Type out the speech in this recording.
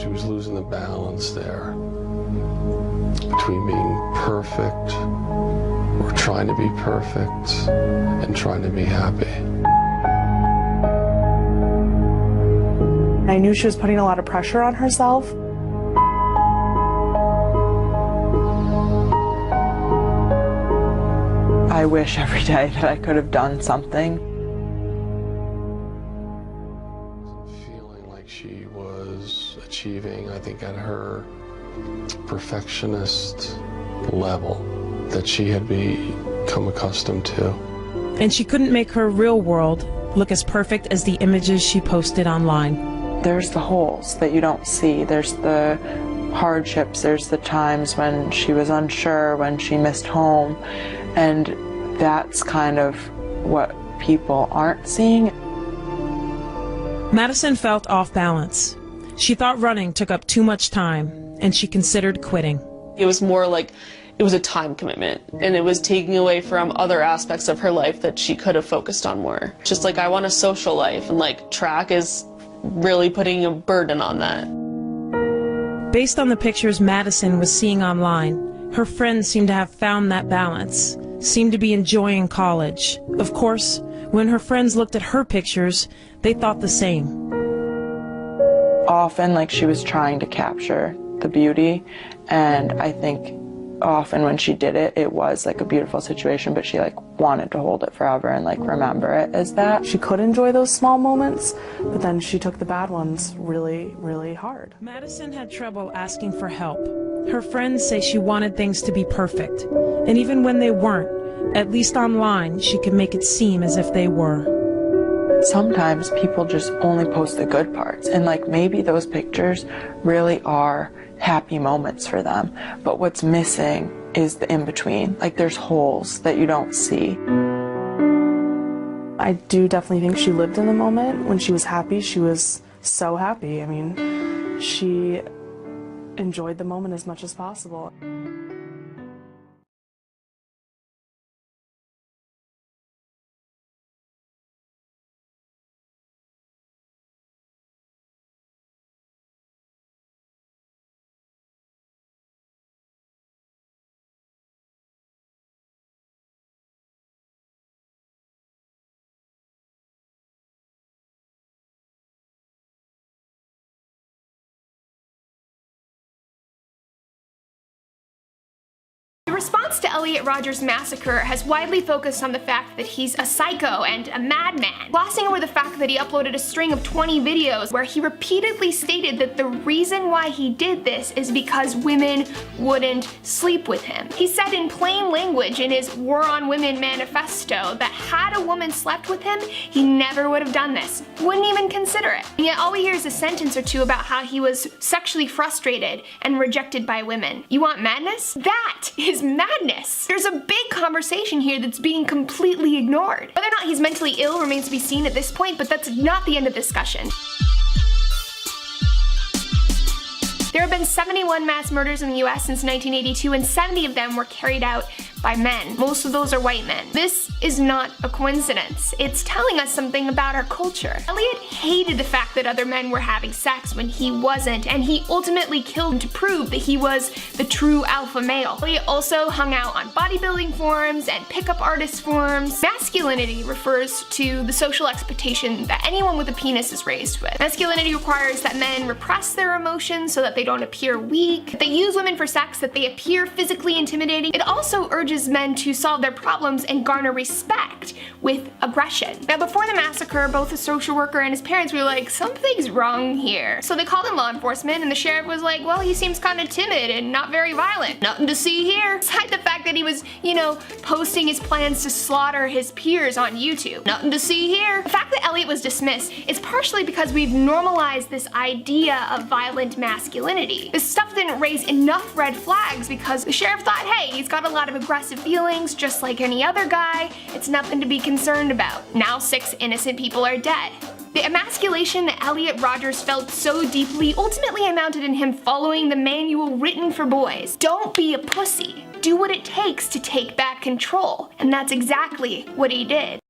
She was losing the balance there between being perfect or trying to be perfect and trying to be happy. I knew she was putting a lot of pressure on herself. I wish every day that I could have done something. Feeling like she was achieving, I think, at her perfectionist level that she had become accustomed to. And she couldn't make her real world look as perfect as the images she posted online. There's the holes that you don't see. There's the hardships. There's the times when she was unsure, when she missed home. And that's kind of what people aren't seeing. Madison felt off balance. She thought running took up too much time, and she considered quitting. It was more like it was a time commitment, and it was taking away from other aspects of her life that she could have focused on more. Just like, I want a social life, and like track is really putting a burden on that. Based on the pictures Madison was seeing online, her friends seemed to have found that balance, seemed to be enjoying college. Of course, when her friends looked at her pictures, they thought the same. Often, like, she was trying to capture the beauty, and I think often when she did it, it was like a beautiful situation, but she like wanted to hold it forever and like remember it as that. She could enjoy those small moments, but then she took the bad ones really, really hard. Madison had trouble asking for help. Her friends say she wanted things to be perfect, and even when they weren't, at least online, she could make it seem as if they were. Sometimes people just only post the good parts, and like maybe those pictures really are happy moments for them, but what's missing is the in-between. Like, there's holes that you don't see. I do definitely think she lived in the moment. When she was happy, she was so happy. I mean, she enjoyed the moment as much as possible. The response to Elliot Rodger's massacre has widely focused on the fact that he's a psycho and a madman, glossing over the fact that he uploaded a string of 20 videos where he repeatedly stated that the reason why he did this is because women wouldn't sleep with him. He said in plain language in his War on Women manifesto that had a woman slept with him, he never would have done this, wouldn't even consider it. And yet all we hear is a sentence or two about how he was sexually frustrated and rejected by women. You want madness? That is madness. There's a big conversation here that's being completely ignored. Whether or not he's mentally ill remains to be seen at this point, but that's not the end of the discussion. There have been 71 mass murders in the US since 1982, and 70 of them were carried out by men. Most of those are white men. This is not a coincidence. It's telling us something about our culture. Elliot hated the fact that other men were having sex when he wasn't, and he ultimately killed him to prove that he was the true alpha male. Elliot also hung out on bodybuilding forums and pickup artist forums. Masculinity refers to the social expectation that anyone with a penis is raised with. Masculinity requires that men repress their emotions so that they don't appear weak, that they use women for sex, that they appear physically intimidating. It also urges men to solve their problems and garner respect with aggression. Now, before the massacre, both the social worker and his parents were like, something's wrong here. So they called in law enforcement, and the sheriff was like, well, he seems kind of timid and not very violent. Nothing to see here. Aside the fact that he was, posting his plans to slaughter his peers on YouTube. Nothing to see here. The fact that Elliot was dismissed is partially because we've normalized this idea of violent masculinity. This stuff didn't raise enough red flags because the sheriff thought, hey, he's got a lot of aggressive feelings just like any other guy. It's nothing to be concerned about. Now 6 innocent people are dead. The emasculation that Elliot Rodgers felt so deeply ultimately amounted in him following the manual written for boys. Don't be a pussy. Do what it takes to take back control. And that's exactly what he did.